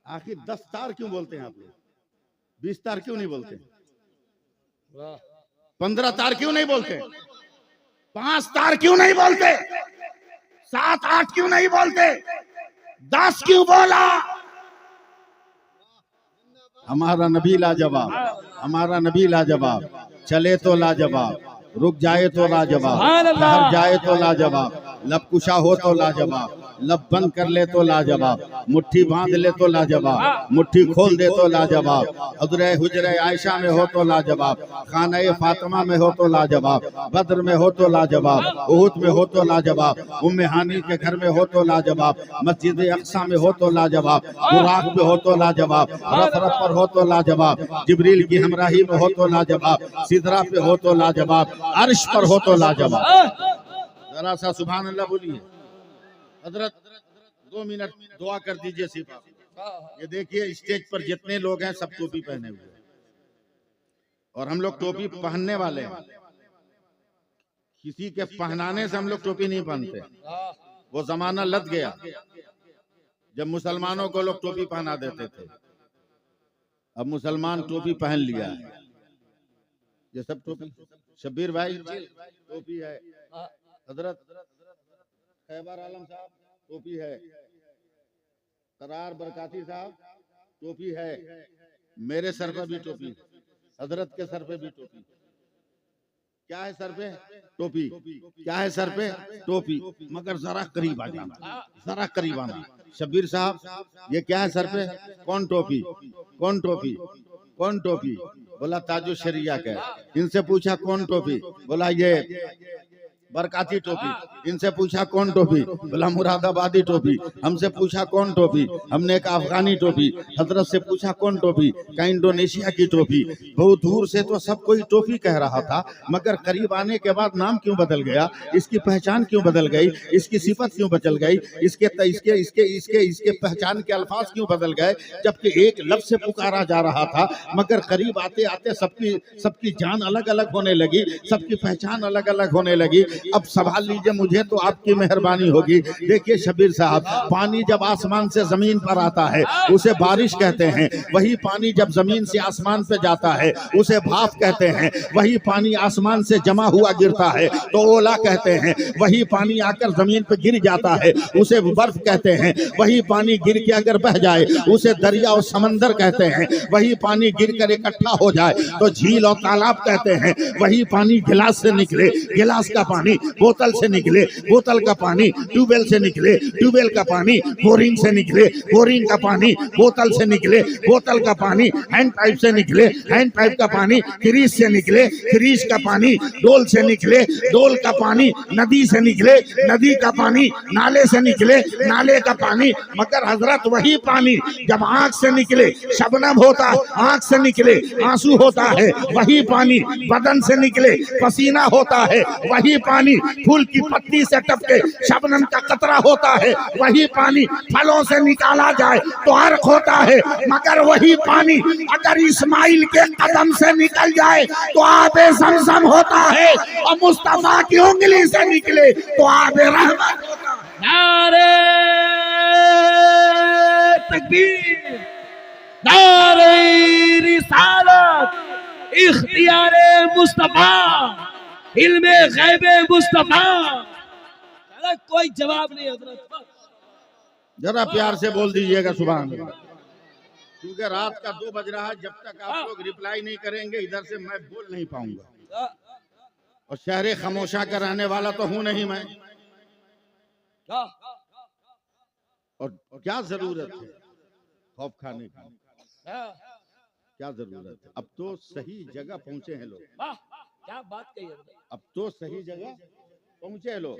आखिर 10 तार क्यों बोलते हैं आप लोग? 20 तार क्यों नहीं बोलते? 15 तार क्यों नहीं बोलते? 5 तार क्यों नहीं बोलते? 7 8 क्यों नहीं बोलते? 10 क्यों बोला? हमारा नबी लाजवाब, हमारा नबी लाजवाब, चले तो लाजवाब, रुक जाए तो लाजवाब, ठहर जाए तो लाजवाब, लब कुशा हो तो लाजवाब, लब बंद कर ले तो लाजवाब, मुट्ठी बांध ले तो लाजवाब, मुट्ठी खोल दे तो लाजवाब, हजरे हुजरे आयशा में हो तो लाजवाब, खाना फातिमा में हो तो लाजवाब, बद्र में हो तो लाजवाब, उहुद में हो तो लाजवाब, उम्मे हानी के घर में हो तो लाजवाब, मस्जिद अक्सा में हो तो लाजवाब, बुराक में हो तो लाजवाब, रफ रफ पर हो तो लाजवाब, जिब्रील की हमराही में हो तो लाजवाब, सिदरा पे हो तो लाजवाब, अर्श पर हो तो लाजवाब। जरा सा सुभान अल्लाह बोलिए। हजरत 2 मिनट दुआ कर दीजिए सिर्फ आप। ये देखिए स्टेज पर जितने लोग हैं सब टोपी पहने हुए हैं और हम लोग टोपी पहनने वाले हैं। किसी के पहनाने से हम लोग टोपी नहीं पहनते। वो जमाना लग गया जब मुसलमानों को लोग टोपी पहना देते थे। अब मुसलमान टोपी पहन लिया है। ये सब टोपी, शब्बीर भाई टोपी है, हजरत खैबर आलम साहब टोपी है, करार बरकाती साहब टोपी है, मेरे सर पर भी टोपी, हजरत के सर पे भी टोपी। क्या है सर पे? टोपी। क्या है सर पे? टोपी। मगर जरा करीब आ जाना, जरा करीब आना। शब्बीर साहब ये क्या है सर पे? कौन टोपी? कौन टोपी? कौन टोपी? बोला ताजु शरिया का। इनसे पूछा कौन टोपी? बोला ये बरकाती टोपी। इनसे पूछा कौन टोपी? बोला मुरादाबादी टोपी। हमसे पूछा कौन टोपी? हमने कहा अफगानी टोपी। हजरत से पूछा कौन टोपी? कहा इंडोनेशिया की टोपी। बहुत दूर से तो सब कोई टोपी कह रहा था, मगर करीब आने के बाद नाम क्यों बदल गया? इसकी पहचान क्यों बदल गई? इसकी सिफत क्यों बदल गई? इसके इसके इसके इसके इसके पहचान के अल्फाज क्यों बदल गए? जबकि एक लफ्ज से पुकारा जा रहा था, मगर करीब आते आते सबकी जान अलग अलग होने लगी, सबकी पहचान अलग अलग होने लगी। अब संभाल लीजिए, मुझे तो आपकी मेहरबानी होगी। देखिए शब्बीर साहब, पानी जब आसमान से जमीन पर आता है उसे बारिश कहते हैं। वही पानी जब जमीन से आसमान पे जाता है उसे भाप कहते हैं। वही पानी आसमान से जमा हुआ गिरता है तो ओला कहते हैं। वही पानी आकर जमीन पे गिर जाता है उसे बर्फ कहते हैं। वही पानी गिर के अगर बह जाए उसे दरिया और समंदर कहते हैं। वही पानी गिर कर इकट्ठा हो जाए तो झील और तालाब कहते हैं। वही पानी गिलास से निकले, गिलास का पानी बोतल से निकले, बोतल का पानी ट्यूबवेल से निकले, ट्यूबवेल का पानी बोरिंग से निकले, बोरिंग का पानी बोतल से निकले, बोतल का पानी हैंड पाइप से निकले, हैंड पाइप का पानी फ्रीज से निकले, फ्रीज का पानी डोल से निकले, डोल का पानी नदी से निकले, नदी का पानी नाले से निकले, नाले का पानी। मगर हजरत वही पानी जब आंख से निकले शबनम होता, आंख से निकले आंसू होता है। वही पानी बदन से निकले पसीना होता है। वही पानी फूल की पत्ती से टपके शबनम का कतरा होता है। वही पानी फलों से निकाला जाए तो अर्क होता है। मगर वही पानी अगर इस्माइल के कदम से निकल जाए तो आबे ज़मज़म होता है, और मुस्तफा की उंगली से निकले तो आबे रहमत होता है। नारे तकबीर, नारे रिसालत, इख्तियारे मुस्तफा, इल्मे गैबे मुस्तफा। कोई जवाब नहीं हजरत। जरा प्यार से बोल दीजिएगा सुभान अल्लाह, क्योंकि रात का 2 बज रहा है। जब तक आप लोग रिप्लाई नहीं करेंगे इधर से मैं बोल नहीं पाऊंगा। और शहर खामोशा का रहने वाला तो हूं नहीं मैं। और क्या जरूरत है खौफ खाने की? क्या जरूरत है? अब तो सही जगह पहुंचे हैं लोग। क्या बात कही है? अब तो सही जगह पहुंचे लोग।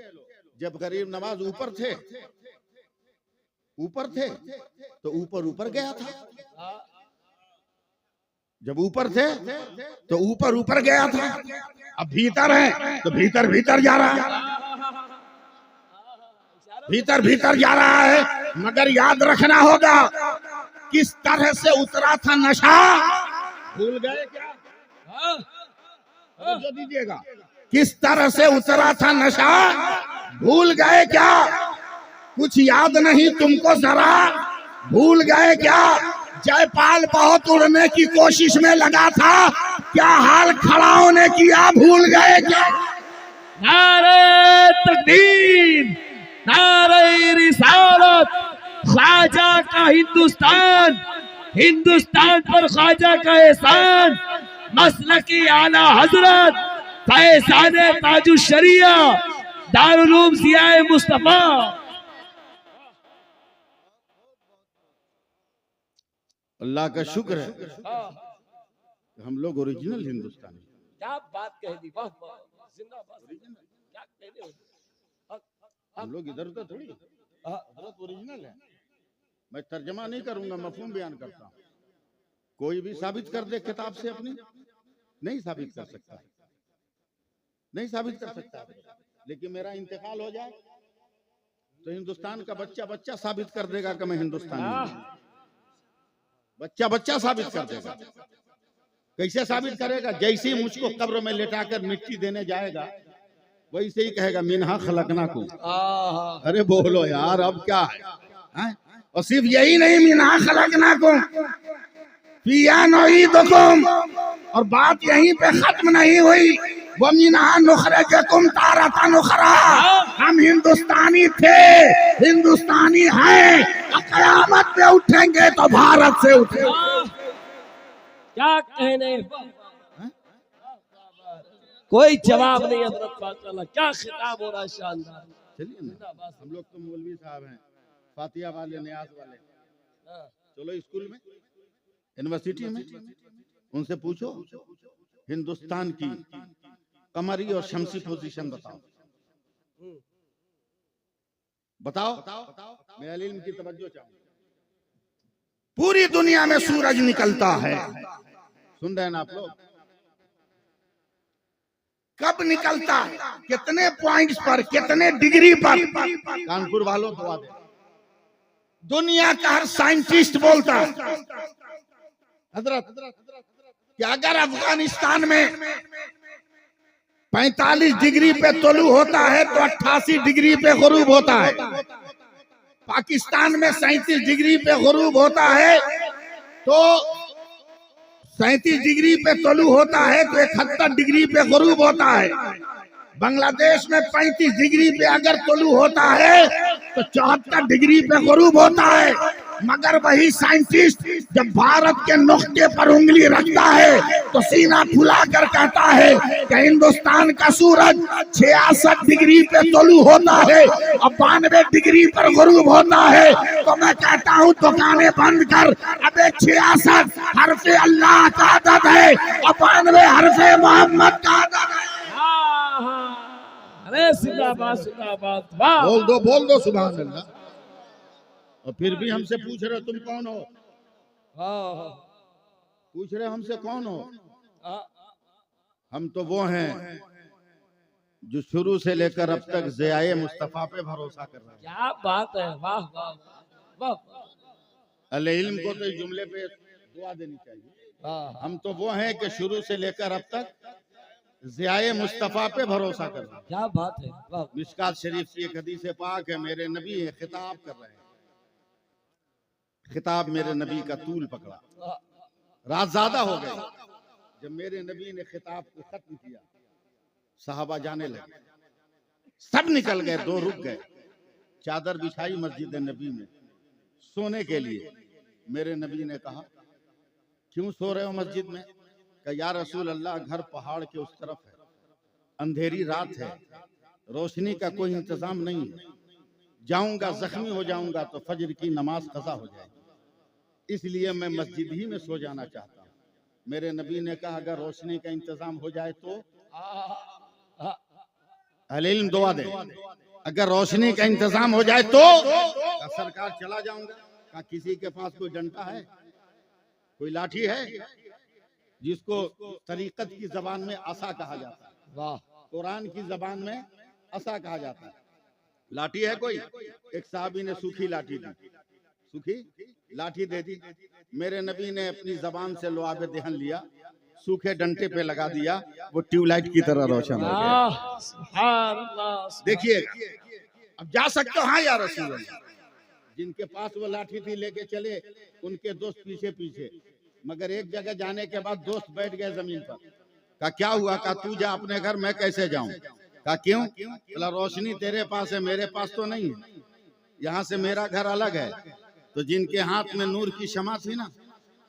जब गरीब नवाज ऊपर थे तो ऊपर गया था। जब ऊपर थे तो ऊपर गया था। अब भीतर है तो भीतर जा रहा है, भीतर जा रहा है। मगर याद रखना होगा किस तरह से उतरा था नशा। भूल गए क्या? जो दीजिएगा, किस तरह से उतरा था नशा भूल गए क्या? कुछ याद नहीं तुमको जरा? भूल गए क्या? जयपाल बहुत उड़ने की कोशिश में लगा था, क्या हाल खड़ाओं ने किया, भूल गए क्या? नारे तकबीर, नारे रिसालत, ख्वाजा का हिंदुस्तान, हिंदुस्तान पर ख्वाजा का एहसान, मसलकी आला हजरत फैज़ान ताजुश शरिया दारुल उलूम ज़ियाए मुस्तफा। अल्लाह का शुक्र है कि हम लोग ओरिजिनल हिंदुस्तानी। क्या बात कह दी, वाह वाह, जिंदाबाद, क्या कह रहे हो? हम लोग इधर उधर थोड़ी, हजरत ओरिजिनल है। मैं तर्जमा नहीं करूंगा, मफहूम बयान करता हूँ। कोई भी साबित कर दे किताब से अपनी, नहीं साबित कर सकता, नहीं साबित कर सकता। लेकिन मेरा इंतकाल हो जाए तो हिंदुस्तान का बच्चा बच्चा साबित कर देगा कि मैं हिंदुस्तानी हूं। बच्चा बच्चा साबित कर देगा। कैसे साबित करेगा? जैसे ही मुझको कब्र में लेटाकर मिट्टी देने जाएगा वैसे ही कहेगा मिन्हा खलकनाकुम। अरे बोलो यार, अब क्या है? और सिर्फ यही नहीं, मिन्हा खलकनाकुम फिया नुईदुकुम, और बात यहीं पे खत्म नहीं हुई, वो मिन्हा नुखरिजुकुम तारतन उखरा। हम हिंदुस्तानी थे, हिंदुस्तानी हैं, और कयामत में उठेंगे तो भारत से उठेंगे। क्या कहने, कोई जवाब नहीं हजरत पाक वाला, क्या खिताब हो रहा है शानदार। चलिए ना, हम लोग तो मौलवी साहब हैं, फातिया वाले, नियाज वाले। चलो स्कूल में, यूनिवर्सिटी में उनसे पूछो हिंदुस्तान की कमरी और शमसी पोजीशन बताओ, बताओ। मैं इल्म की तवज्जो चाहूंगा। पूरी दुनिया में सूरज निकलता है, सुन रहे हैं ना आप लोग? कब निकलता है, कितने पॉइंट्स पर, कितने डिग्री पर? कानपुर वालों दुआ दे। दुनिया का हर साइंटिस्ट बोलता है हजरत कि अगर अफगानिस्तान में 45 डिग्री पे तुलू होता है तो 88 डिग्री पे गुरूब होता है। पाकिस्तान में 37 डिग्री पे गुरूब होता है तो 37 डिग्री पे तुलू होता है तो 71 डिग्री पे गुरूब होता है। बांग्लादेश में 35 डिग्री पे अगर तुलू होता है तो 74 डिग्री पे गुरूब होता है। मगर वही साइंटिस्ट जब भारत के नुक्ते पर उंगली रखता है तो सीना फुलाकर कहता है कि हिंदुस्तान का सूरज 66 डिग्री पे तुलू होता है और 92 डिग्री पर गुरूब होता है। तो मैं कहता हूँ दुकानें बंद कर, अबे 66 हरफे अल्लाह का आदत है और 92 हरफे मोहम्मद का आदत है। अरे जिंदाबाद, जिंदाबाद, वाह। बोल दो सुभान अल्लाह। और फिर भी हमसे पूछ रहे हो तुम कौन हो? पूछ रहे हमसे कौन हो? हम तो वो हैं जो शुरू से लेकर अब तक ज़ियाए मुस्तफा पे भरोसा कर रहे हैं। क्या बात है, वाह वाह वाह। अहले इल्म को तो इस जुमले पे दुआ देनी चाहिए। हम तो वो हैं कि शुरू से लेकर अब तक ज़ियाए मुस्तफा पे भरोसा कर रहे हैं। क्या बात है, वाह। मिशकात शरीफ की एक हदीस पाक है, मेरे नबी है, खिताब कर रहे हैं। खिताब मेरे नबी का तूल पकड़ा, रात ज्यादा हो गई। जब मेरे नबी ने खिताब को खत्म किया, सहाबा जाने लगे, सब निकल गए, दो रुक गए। चादर बिछाई मस्जिद नबी में सोने के लिए। मेरे नबी ने कहा क्यों सो रहे हो मस्जिद में? कहा या रसूल अल्लाह, घर पहाड़ के उस तरफ है, अंधेरी रात है, रोशनी का कोई इंतजाम नहीं है, जाऊंगा जख्मी हो जाऊंगा तो फजर की नमाज कज़ा हो जाएगी, इसलिए मैं मस्जिद ही में सो जाना चाहता हूँ। मेरे नबी ने कहा अगर रोशनी का इंतजाम हो जाए तो अहले इल्म दुआ दे, अगर रोशनी का इंतजाम हो जाए तो सरकार चला जाऊंगा। कहा किसी के पास कोई डंडा है, कोई लाठी है? जिसको तरीकत की जबान में असा कहा जाता है, वाह, कुरान की जबान में असा कहा जाता है। लाठी है कोई? एक साहबी ने सूखी लाठी दी, सूखी लाठी दे दी। मेरे नबी ने अपनी जबान से लुआबे दहन लिया, सूखे डंडे पे लगा दिया, वो ट्यूबलाइट की तरह रोशन हो गया। देखिए अब जा सकते हो? हाँ या रसूल अल्लाह, जिनके पास वो लाठी थी लेके चले, उनके दोस्त पीछे पीछे, मगर एक जगह जाने के बाद दोस्त बैठ गए जमीन पर। कहा क्या हुआ? कहा तू जा अपने घर, मैं कैसे जाऊं? कहा क्यों? बोला रोशनी तेरे पास है, मेरे पास तो नहीं है, यहाँ से मेरा घर अलग है। तो जिनके हाथ में नूर की शमा थी ना,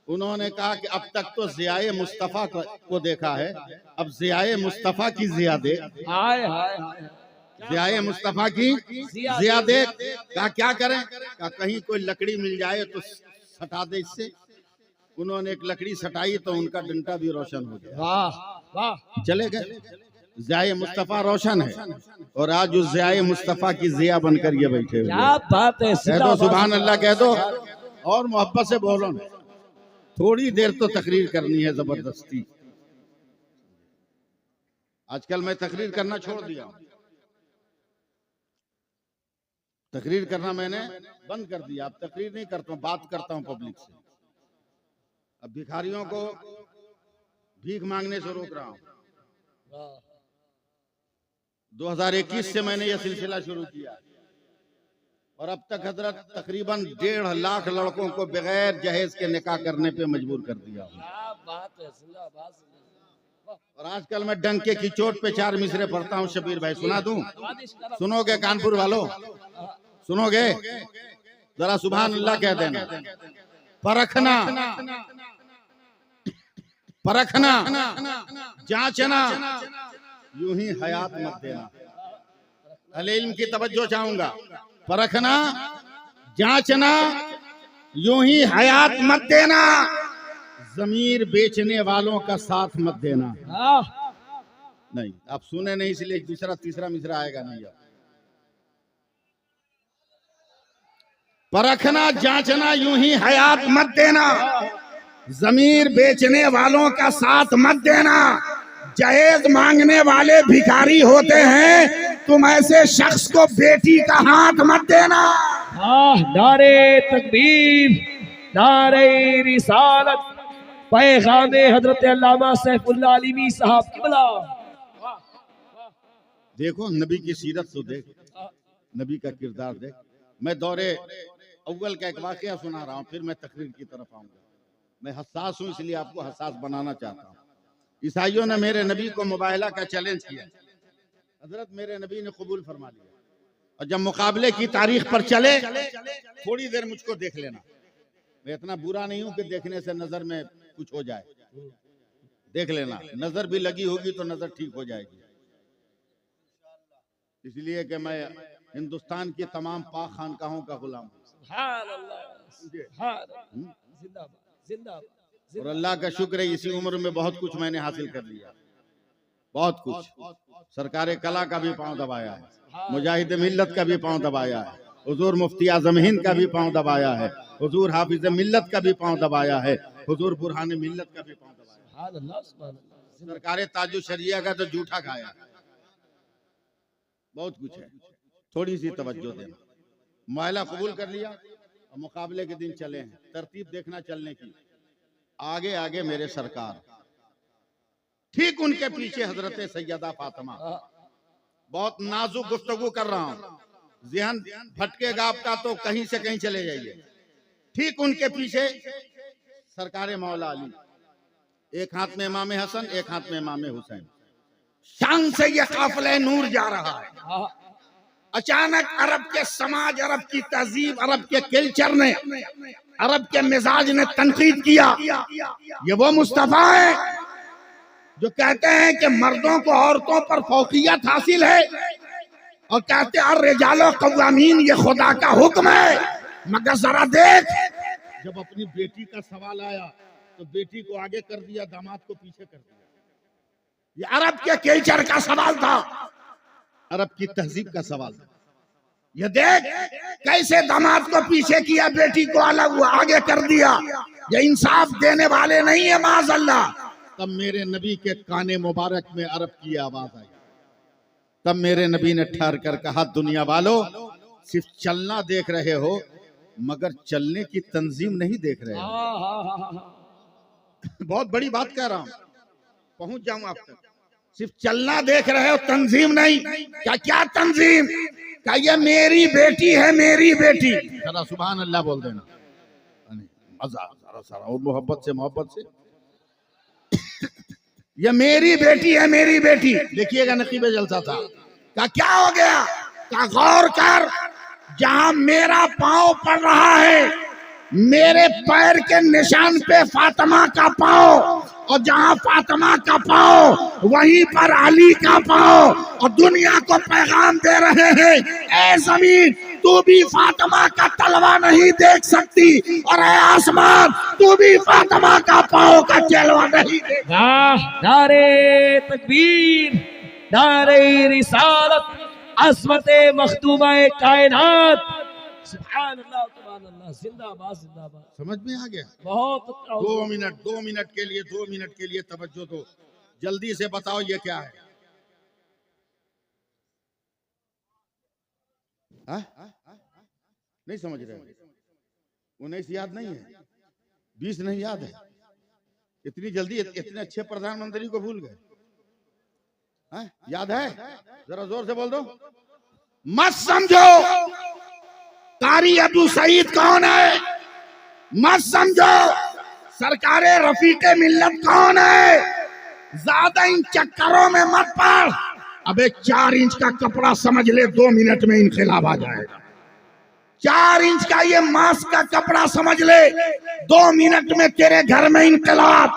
उन्होंने कहा कि अब तक तो ज़ियाए मुस्तफ़ा को देखा है, अब ज़ियाए मुस्तफ़ा की ज़िया देख। हाय हाय हाय, ज़ियाए मुस्तफ़ा की ज़िया देख। कहा क्या करें? कहा कहीं कोई लकड़ी मिल जाए तो सटा दे इससे। उन्होंने एक लकड़ी सटाई तो उनका डंडा भी रोशन हो गया। वाह वाह, चले गए। ज़ियाए मुस्तफ़ा रोशन है और आज उस ज़ियाए मुस्तफ़ा की ज़िया बनकर ये बैठे हुए। क्या बात है। कह दो सुभान अल्लाह, कह दो और मोहब्बत से बोलो ना। थोड़ी देर तो तकरीर करनी है जबरदस्ती। आजकल मैं तकरीर करना छोड़ दिया हूं, तकरीर करना मैंने बंद कर दिया। अब तकरीर नहीं करता हूं, बात करता हूं पब्लिक से। अब भिखारियों को भीख मांगने से रोक रहा हूं। 2021 से मैंने यह सिलसिला शुरू किया और अब तक हजरत तकरीबन 1.5 लाख लड़कों को बगैर जहेज के निकाह करने पे मजबूर कर दिया। क्या बात है, जिंदाबाद। और आजकल मैं डंके की चोट पे 4 मिसरे पढ़ता हूँ। शबीर भाई सुना दूं? सुनोगे कानपुर वालों? सुनोगे? जरा सुभान अल्लाह कह देना। परखना, परखना, जांचना, यूं ही हयात मत देना। अहले इल्म की तवज्जो चाहूंगा। परखना, जांचना, यूं ही हयात मत देना। जमीर बेचने वालों का साथ मत देना। नहीं, आप सुने नहीं इसलिए दूसरा तीसरा मिसरा आएगा नहीं। अब परखना, जांचना, यूं ही हयात मत देना। जमीर बेचने वालों का साथ मत देना। जहेज मांगने वाले भिखारी होते हैं, तुम ऐसे शख्स को बेटी का हाथ मत देना। नारे तकबीर, नारे रिसालत, पैगामे हजरत अल्लामा सैफुल्लाह अलीमी साहब की बला। देखो नबी की सीरत तो देख, नबी का किरदार देख। मैं दौरे अव्वल का एक वाकया सुना रहा हूँ, फिर मैं तकरीर की तरफ आऊंगा। मैं हसास हूँ इसलिए आपको हसास बनाना चाहता हूँ। ईसाइयों ने मेरे नबी को मुबाहला का चैलेंज किया, हजरत मेरे नबी ने कबूल फरमा लिया। और जब मुकाबले की तारीख पर चले, थोड़ी देर मुझको देख लेना। मैं इतना बुरा नहीं हूं कि देखने से नजर में कुछ हो जाए, देख लेना। नजर भी लगी होगी तो नजर ठीक हो जाएगी। इसलिए कि मैं हिंदुस्तान की तमाम पाक खानकाहों का गुलाम हूँ। और अल्लाह का शुक्र है इसी उम्र में बहुत कुछ मैंने हासिल कर लिया, बहुत कुछ। सरकार कला का भी पांव दबाया है, मुजाहिद मिल्लत का भी पांव दबाया है, हुजूर मुफ्ती आज़म हिंद का भी पांव दबाया है, हुजूर हाफिज मिल्लत का भी पांव दबाया है, हुजूर बुरहान मिल्लत का भी पांव दबाया। सरकार ताजु शरिया का तो जूठा खाया। बहुत कुछ है, थोड़ी सी तवज्जो देना। मुआहला कबूल कर लिया और मुकाबले के दिन चले हैं। तरतीब देखना चलने की। आगे आगे मेरे सरकार, ठीक उनके पीछे हजरत सैयदा फातिमा। बहुत नाजुक गुफ्तगू कर रहा हूँ, ज़हन भटकेगा आपका तो कहीं से कहीं चले जाइए। ठीक उनके पीछे सरकार मौला अली, एक हाथ में इमाम हसन, एक हाथ में इमाम हुसैन। शान से ये काफिला नूर जा रहा है। अचानक अरब के समाज, अरब की तहजीब, अरब के कल्चर ने, अरब के मिजाज ने तनकीद किया। ये वो मुस्तफा है जो कहते हैं कि मर्दों को औरतों पर फौकियत हासिल है, और कहते हैं रिजालो कव्वामीन, ये खुदा का हुक्म है। मगर जरा देख, जब अपनी बेटी का सवाल आया तो बेटी को आगे कर दिया, दामाद को पीछे कर दिया। ये अरब के कल्चर का सवाल था, अरब की तहजीब का सवाल था। ये देख कैसे दामाद को पीछे किया, बेटी को अलग आगे कर दिया। ये इंसाफ देने वाले नहीं है माज़अल्लाह। तब मेरे नबी के काने मुबारक में अरब की आवाज आई। तब मेरे नबी ने ठहर कर कहा, दुनिया वालों, सिर्फ चलना देख रहे हो मगर चलने की तंजीम नहीं देख रहे हो। बहुत बड़ी बात कह रहा हूं, पहुंच जाऊं आप तक। सिर्फ चलना देख रहे हो, तंजीम नहीं। क्या क्या तंजीम? क्या ये मेरी बेटी है, मेरी बेटी। जरा सुभान अल्लाह बोल देना, मजा जरा सारा और मोहब्बत से ये मेरी बेटी है, मेरी बेटी। देखिएगा नकीब जलसा था, क्या हो गया? क्या गौर कर, जहां मेरा पांव पड़ रहा है, मेरे पैर के निशान पे फातिमा का पांव, और जहां फातिमा का पांव वहीं पर अली का पांव, और दुनिया को पैगाम दे रहे हैं, ऐ जमीन तू भी फातिमा का तलवा नहीं देख सकती, और ऐ आसमान तू भी फातिमा का पांव का जलवा नहीं देख। नारे तकबीर, नारे रिसालत, अज़मते मखदूमा कायनात, सुभान अल्लाह, सुभान अल्लाह, जिंदाबाद जिंदाबाद। समझ में आ गया? बहुत 2 मिनट के लिए तवज्जो दो, जल्दी से बताओ ये क्या है? हा? नहीं समझ रहे? 19 याद नहीं है, 20 नहीं याद है, इतनी जल्दी इतने अच्छे प्रधानमंत्री को भूल गए? याद है? जरा जोर से बोल दो। मत समझो कारी अबू सईद कौन है, मत समझो सरकारे रफीके मिल्लत कौन है, ज्यादा इन चक्करों में मत पड़। अबे 4 इंच का कपड़ा समझ ले, 2 मिनट में इनकलाब आ जाएगा। 4 इंच का ये मास्क का कपड़ा समझ ले, 2 मिनट में तेरे घर में इनकलाब।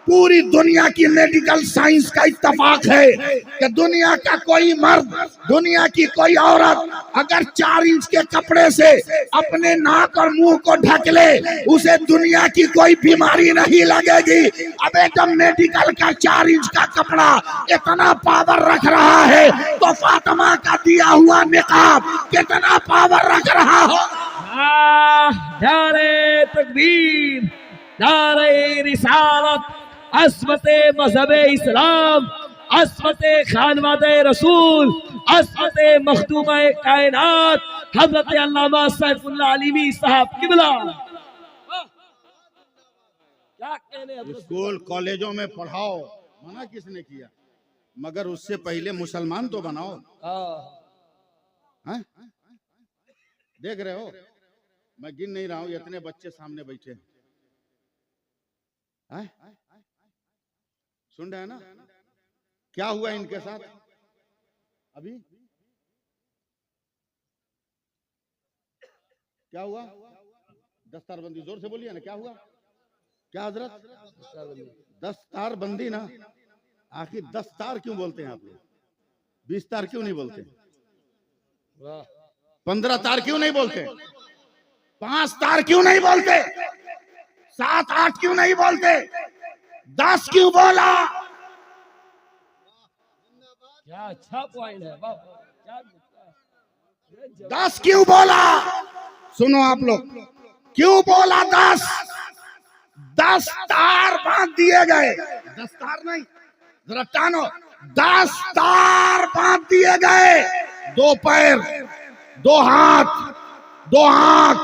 पूरी दुनिया की मेडिकल साइंस का इत्तफाक है कि दुनिया का कोई मर्द, दुनिया की कोई औरत अगर 4 इंच के कपड़े से अपने नाक और मुंह को ढक ले, उसे दुनिया की कोई बीमारी नहीं लगेगी। अबे जब मेडिकल का 4 इंच का कपड़ा इतना पावर रख रहा है, तो फातिमा का दिया हुआ निकाब कितना पावर रख रहा हो। नारे तकबीर, नारे रिसालत, अस्मते मजहबे इस्लाम, अस्मते खानवादे रसूल, अस्मते मखदूमा कायनात, हजरत अल्लामा सैफुल्लाह अलीवी साहब किबला। क्या कहने? स्कूल कॉलेजों में पढ़ाओ, मना किसने किया? मगर उससे पहले मुसलमान तो बनाओ। हाँ? देख रहे हो, मैं गिन नहीं रहा हूं, इतने बच्चे सामने बैठे हैं। सुन रहे हैं ना क्या हुआ इनके साथ अभी? क्या हुआ? दस्तारबंदी, जोर से बोलिए ना, क्या हुआ? क्या हजरत? दस्तारबंदी ना, आखिर 10 तार क्यों बोलते हैं आप लोग? 20 तार क्यों नहीं बोलते? 15 तार क्यों नहीं बोलते? 5 तार क्यों नहीं बोलते? 7 8 क्यों नहीं बोलते? 10 क्यों बोला? क्या अच्छा पॉइंट है, वाह, क्या 10 क्यों बोला? सुनो आप लोग, क्यों बोला 10? 10 तार बांध दिए गए। 10 तार नहीं, जरा टानो। 10 तार बांध दिए गए। 2 पैर, 2 हाथ, 2 आंख,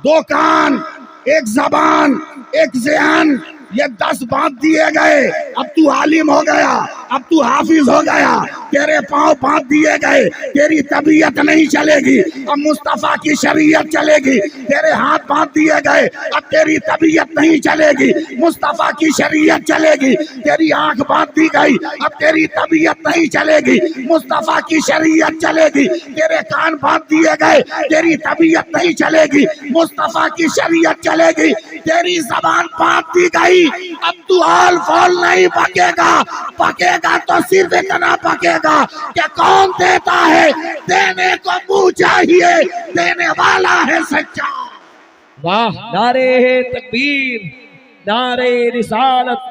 2 कान, 1 जबान, 1 ज़हन, ये 10 बांध दिए गए। अब तू आलिम हो गया, अब तू हाफिज हो गया, तेरे पांव बांध दिए गए, तेरी तबीयत नहीं चलेगी, अब मुस्तफा की शरीयत चलेगी। तेरे हाथ बांध दिए गए, अब तेरी तबीयत नहीं चलेगी, मुस्तफा की शरीयत चलेगी। तेरी आंख बांध दी गई, अब तेरी तबीयत नहीं चलेगी, मुस्तफा की शरीयत चलेगी। तेरे कान बांध दिए गए, तेरी तबीयत नहीं चलेगी, मुस्तफा की शरीयत चलेगी। तेरी जबान बांध दी गई, अब तू आल फॉल नहीं पकेगा, पकेगा तो सिर्फ इतना पकेगा कि कौन देता है, देने को मुंह चाहिए, देने वाला है सच्चा। वाह, नारे तकबीर, नारे रिसालत,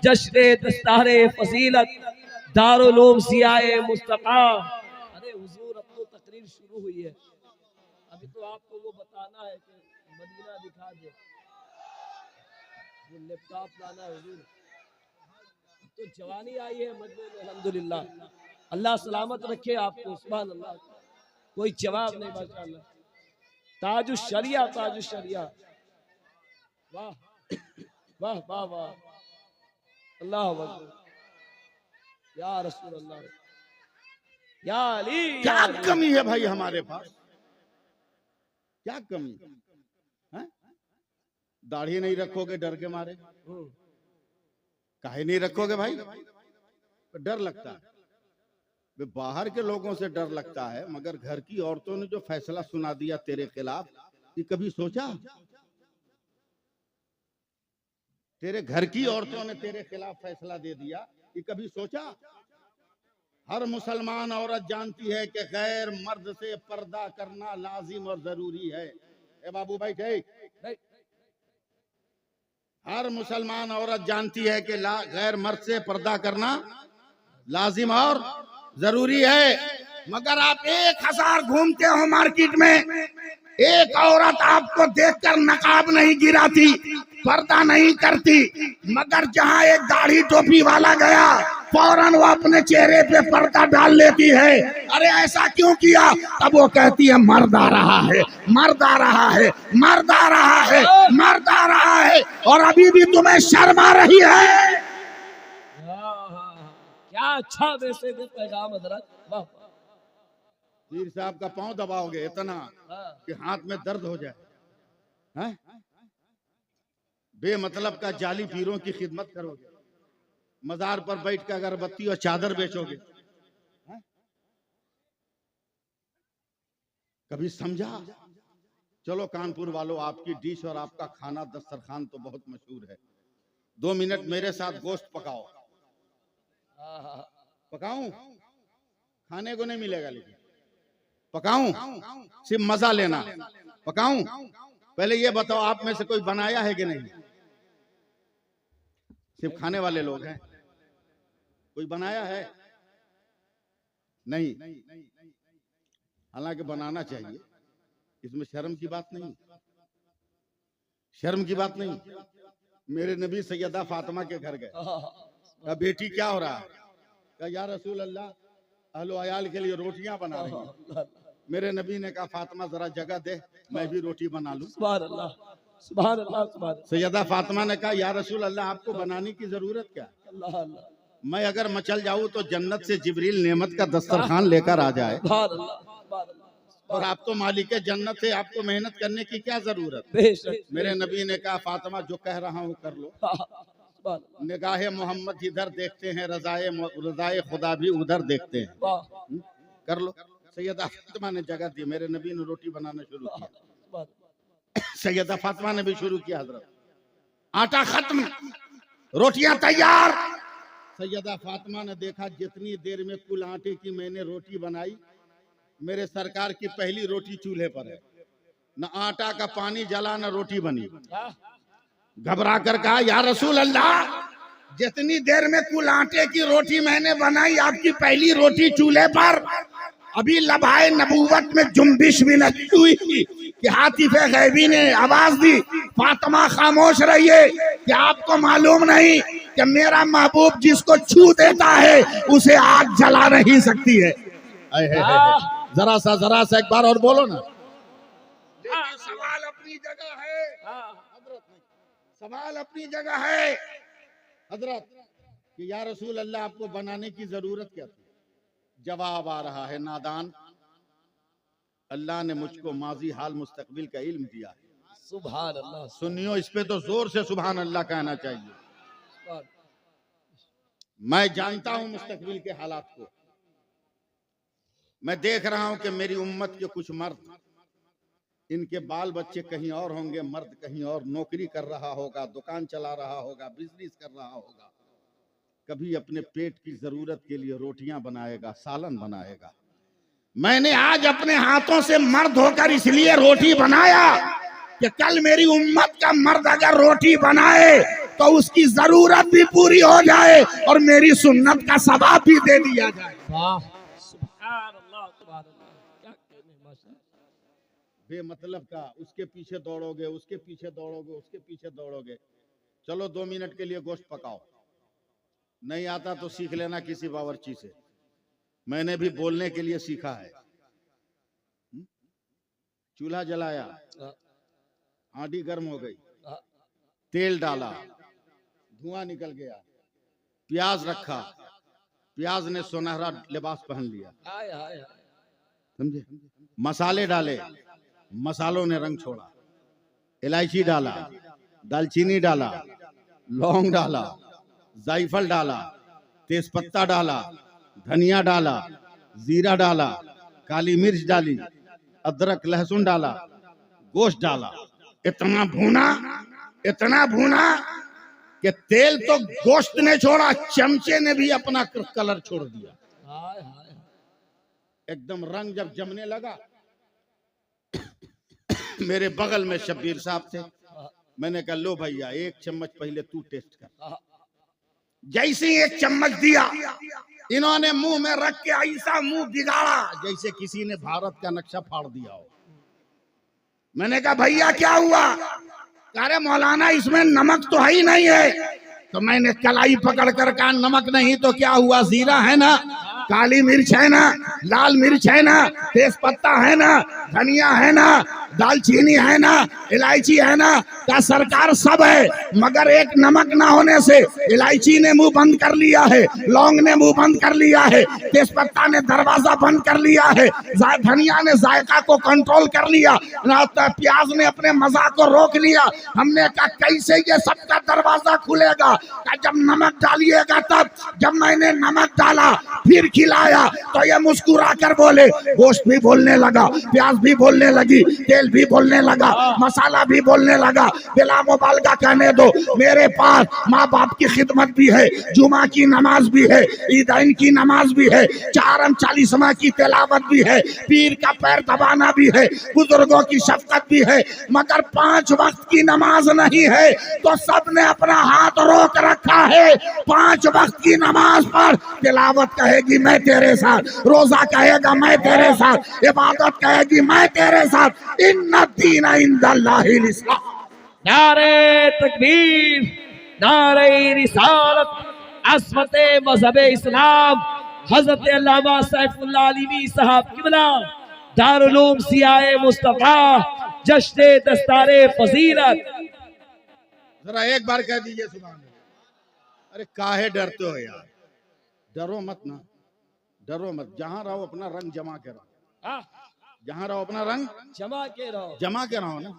जश्न दस्तारे फजीलत, दारुल उलूम सियाए मुस्तफा। अरे हुजूर, अब तो तकरीर शुरू हुई है, अभी तो आपको वो बताना है कि मदीना दिखा दे, वो लैपटॉप लाना है हुजूर। तो जवानी आई है मजमे में, अल्हम्दुलिल्लाह, अल्लाह सलामत रखे आपको, सुभान अल्लाह। कोई जवाब नहीं, माशाअल्लाह। ताजुश शरिया, ताजुश शरिया, वाह वाह वाह वाह, अल्लाह अकबर, या रसूल अल्लाह। या अली, क्या या अली। कमी है भाई हमारे पास? क्या कमी है? दाढ़ी नहीं रखोगे डर के मारे? काहे नहीं रखोगे भाई? डर लगता है। वे बाहर के लोगों से डर लगता है, मगर घर की औरतों ने जो फैसला सुना दिया तेरे खिलाफ, ये कभी सोचा? तेरे घर की औरतों ने तेरे खिलाफ फैसला दे दिया, ये कभी सोचा? हर मुसलमान औरत जानती है कि गैर मर्द से पर्दा करना लाजिम और जरूरी है। ए बाबू भाई ठीक? हर मुसलमान औरत जानती है कि गैर मर्द से पर्दा करना लाजिम और जरूरी है, मगर आप 1000 घूमते हो मार्केट में, एक औरत आपको देखकर नकाब नहीं गिराती, पर्दा नहीं करती, मगर जहां एक दाढ़ी टोपी वाला गया फौरन वो अपने चेहरे पे पर्दा डाल लेती है। अरे ऐसा क्यों किया? तब वो कहती है मर्द आ रहा है, मर्द आ रहा है, मर्द आ रहा है, मर्द आ रहा है, और अभी भी तुम्हें शर्म आ रही है। क्या अच्छा वैसे भी पैगाम हजरत। वाह। पीर साहब का पांव दबाओगे इतना कि हाथ में दर्द हो जाए, हैं? बेमतलब का जाली पीरों की खिदमत करोगे, मजार पर बैठ कर अगरबत्ती और चादर बेचोगे, हैं? कभी समझा? चलो कानपुर वालों, आपकी डिश और आपका खाना दस्तरखान तो बहुत मशहूर है। 2 मिनट मेरे साथ गोश्त पकाओ। पकाऊं? खाने को नहीं मिलेगा, लेकिन पकाऊं, सिर्फ मजा लेना। पकाऊं? पहले ये बताओ, आप में से कोई बनाया है कि नहीं? सिर्फ खाने वाले लोग हैं, कोई बनाया है? नहीं। हालांकि बनाना चाहिए, इसमें शर्म की बात नहीं, शर्म की बात नहीं। मेरे नबी सैयदा फातिमा के घर गए, कहा बेटी क्या हो रहा है? कहा या रसूल अल्लाह, अहलो अयाल के लिए रोटियां बना रही है। मेरे नबी ने कहा फातिमा जरा जगह दे, मैं भी रोटी बना लूं। सुभान अल्लाह, सुभान अल्लाह, सुभान अल्लाह। सैयदा फातिमा ने कहा या रसूल अल्लाह, आपको बनाने की जरूरत क्या? अल्लाह अल्लाह। मैं अगर मचल जाऊं तो जन्नत से जिब्रील नेमत का दस्तरखान लेकर आ जाए, सुभान अल्लाह, सुभान अल्लाह। और आप तो मालिक जन्नत है, आपको मेहनत करने की क्या जरूरत? बेशक। मेरे नबी ने कहा फातिमा जो कह रहा हूं कर लो। सुभान अल्लाह। निगाहे मोहम्मद इधर देखते हैं, रजाए खुदा भी उधर देखते हैं, वाह। कर लो। सैयदा फातिमा ने जगह दी, मेरे नबी ने रोटी बनाना शुरू किया। सुभान सैयदा फातिमा ने भी शुरू किया। हजरत आटा खत्म, रोटियां तैयार। सैयदा फातिमा ने देखा जितनी देर में कुल आटे की मैंने रोटी बनाई, मेरे सरकार की पहली रोटी चूल्हे पर है, न आटा का पानी जला न रोटी बनी। घबरा कर कहा या रसूल अल्लाह, जितनी देर में कुल आटे की रोटी मैंने बनाई, आपकी पहली रोटी चूल्हे पर, अभी लबाए नबूवत में जुम्बिश भी नहीं हुई कि हातिफे गैबी ने आवाज दी फातिमा खामोश रहिए, कि आपको मालूम नहीं कि मेरा महबूब जिसको छू देता है उसे आग जला नहीं सकती है। जरा सा एक बार और बोलो ना। सवाल अपनी जगह है, सवाल अपनी जगह है हजरत, कि या रसूल अल्लाह आपको बनाने की जरूरत क्या थी? जवाब आ रहा है नादान, अल्लाह ने मुझको माजी हाल मुस्तकबिल का इल्म दिया है। सुभान अल्लाह। सुनियो, इस पे तो जोर से सुभान अल्लाह कहना चाहिए। मैं जानता हूं मुस्तकबिल के हालात को, मैं देख रहा हूं कि मेरी उम्मत के कुछ मर्द, इनके बाल बच्चे कहीं और होंगे, मर्द कहीं और नौकरी कर रहा होगा, दुकान चला रहा होगा, बिजनेस कर रहा होगा, कभी अपने पेट की जरूरत के लिए रोटियां बनाएगा, सालन बनाएगा। मैंने आज अपने हाथों से मर्द होकर इसलिए रोटी बनाया कि कल मेरी उम्मत का मर्द अगर रोटी बनाए तो उसकी जरूरत भी पूरी हो जाए और मेरी सुन्नत का सवाब भी दे दिया जाए। वाह, सुभान अल्लाह, सुभान अल्लाह। क्या कहने, माशाअल्लाह। बेमतलब का उसके पीछे दौड़ोगे, उसके पीछे दौड़ोगे, उसके पीछे दौड़ोगे। चलो 2 मिनट के लिए गोश्त पकाओ, नहीं आता तो सीख लेना किसी बावर्ची से, मैंने भी बोलने के लिए सीखा है। चूल्हा जलाया, आंटी गर्म हो गई, तेल डाला, धुआं निकल गया, प्याज रखा, प्याज ने सुनहरा लिबास पहन लिया, हाय हाय हाय। समझे। मसाले डाले, मसालों ने रंग छोड़ा। इलायची डाला, दालचीनी डाला, लौंग डाला, जायफल डाला, तेजपत्ता डाला, धनिया डाला, जीरा डाला, काली मिर्च डाली, अदरक लहसुन डाला, गोश्त डाला। इतना भूना कि तेल तो गोश्त ने छोड़ा, चमचे ने भी अपना कलर छोड़ दिया। हाय हाय। एकदम रंग जब जमने लगा, मेरे बगल में शब्बीर साहब थे। मैंने कहा लो भैया, एक चम्मच पहले तू टेस्ट कर। जैसे ही एक चम्मच दिया, इन्होंने मुंह में रख के ऐसा मुंह बिगाड़ा जैसे किसी ने भारत का नक्शा फाड़ दिया हो। मैंने कहा भैया क्या हुआ? अरे मौलाना इसमें नमक तो है ही नहीं है। तो मैंने कलाई पकड़ कर कहा नमक नहीं तो क्या हुआ, जीरा है ना, काली मिर्च है ना, लाल मिर्च है ना, तेज पत्ता है ना, धनिया है ना, दालचीनी है ना, इलायची है ना। क्या सरकार सब है, मगर एक नमक ना होने से इलायची ने मुंह बंद कर लिया है, लौंग ने मुंह बंद कर लिया है, तेजपत्ता ने दरवाजा बंद कर लिया है, धनिया ने जायका को कंट्रोल कर लिया, प्याज ने अपने मजाक को रोक लिया। हमने कहा कैसे ये सबका दरवाजा खुलेगा? जब नमक डालिएगा तब। जब मैंने नमक डाला फिर खिलाया तो ये मुस्कुरा कर बोले, गोश्त भी बोलने लगा, प्याज भी बोलने लगी, तेल भी बोलने लगा, मसाला भी बोलने लगा। बिला मुबालगा कहने दो, मेरे पास माँ बाप की खिदमत भी है, जुमा की नमाज भी है, ईदाइन की नमाज भी है, चारम चालीसमा की तिलावत भी है, पीर का पैर दबाना भी है, बुजुर्गों की शफकत भी है, मगर 5 वक्त की नमाज नहीं है। तो सबने अपना हाथ रोक रखा है। 5 वक्त की नमाज पर तिलावत कहेगी मैं तेरे साथ, रोजा कहेगा मैं तेरे साथ, इबादत कहेगी मैं तेरे साथ। इन्ना दीन इंदल्लाहिल इस्लाम। नारे तकबीर, नारे रिसालत, असमत मजहब इस्लाम, हजरत अल्लामा सैफुल्लाह अलीवी साहब किबला, दारुल उलूम सियाए मुस्तफा, जश्न दस्तारे फजीलत। जरा एक बार कह दीजिए सुभान अल्लाह। अरे काहे डरते हो यार? डरो मत ना, डरो मत। जहां रहो अपना रंग जमा के रहो, जहां रहो अपना रंग जमा के रहो, जमा के रहो ना।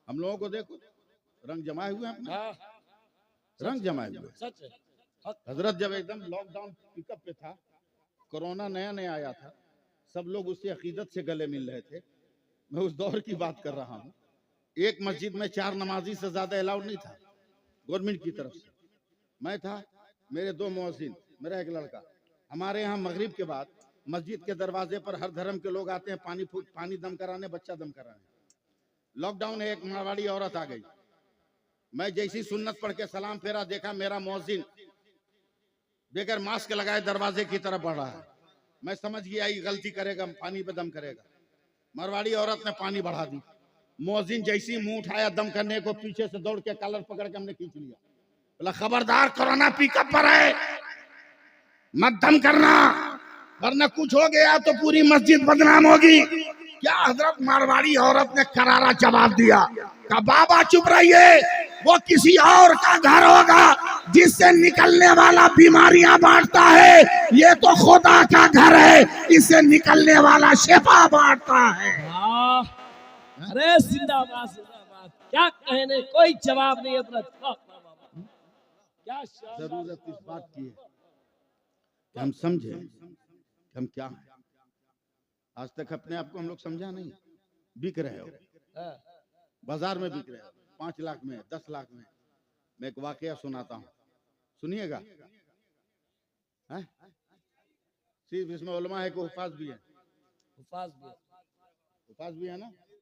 हम लोगों को देखो, रंग जमाए हुए हैं अपना, रंग जमाए हुए। सच है। हजरत जब एकदम लॉकडाउन पिकअप पे था, कोरोना नया नया आया था, सब लोग उससे अकीदत से गले मिल रहे थे। मैं उस दौर की बात कर रहा हूँ। एक मस्जिद में 4 नमाजी से ज्यादा अलाउड नहीं था गवर्नमेंट की तरफ से। मैं था, मेरे 2 मुअज्जिन, मेरा एक लड़का। हमारे यहाँ मगरिब के बाद मस्जिद के दरवाजे पर हर धर्म के लोग आते हैं पानी दम कराने, बच्चा दम कराने। लॉकडाउन है, एक मारवाड़ी औरत आ गई। मैं जैसी सुन्नत पढ़ के सलाम फेरा, देखा मेरा मुअज्जिन बगैर मास्क लगाए दरवाजे की तरफ बढ़ रहा है। मैं समझ गया ये गलती करेगा, पानी पे दम करेगा। मारवाड़ी औरत ने पानी बढ़ा दी। मुअज्जिन जैसी मुंह उठाया दम करने को, पीछे से दौड़ के कॉलर पकड़ के हमने खींच लिया। बोला खबरदार, कोरोना पिकअप पर है, मत दम करना, वरना कुछ हो गया तो पूरी मस्जिद बदनाम होगी। क्या हजरत मारवाड़ी औरत ने करारा जवाब दिया, कहा बाबा चुप रहिए, वो किसी और का घर होगा जिससे निकलने वाला बीमारियां बांटता है, ये तो खुदा का घर है, इससे निकलने वाला शिफा बांटता है। अरे जिंदाबाद जिंदाबाद, क्या कहने, कोई जवाब नहीं है। क्या जरूरत इस बात की है कि हम समझे कि हम क्या हैं। आज तक अपने आप को हम लोग समझा नहीं। बिक रहे हो, बाजार में बिक रहे हो, 5 लाख में, 10 लाख में। मैं एक वाकया सुनाता हूँ, सुनिएगा। सिर्फ इसमें उलमा है कि हुफाज भी है, हुफाज भी है ना।